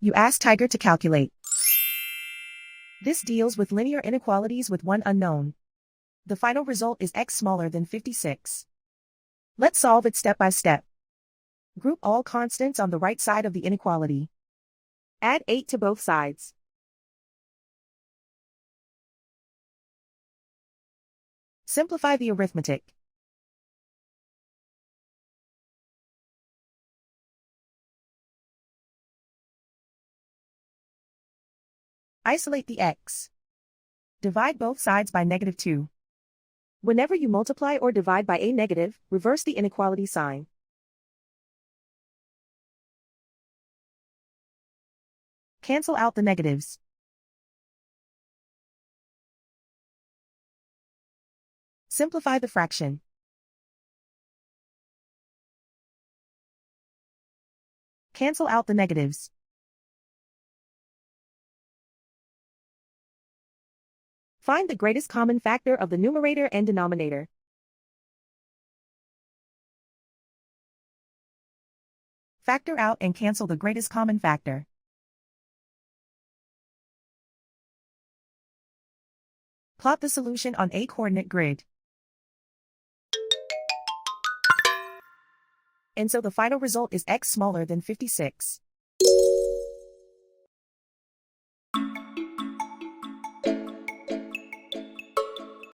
You ask Tiger to calculate. This deals with linear inequalities with one unknown. The final result is x smaller than 56. Let's solve it step by step. Group all constants on the right side of the inequality. Add 8 to both sides. Simplify the arithmetic. Isolate the x. Divide both sides by -2. Whenever you multiply or divide by a negative, reverse the inequality sign. Cancel out the negatives. Simplify the fraction. Cancel out the negatives. Find the greatest common factor of the numerator and denominator. Factor out and cancel the greatest common factor. Plot the solution on a coordinate grid. And so the final result is x smaller than 56.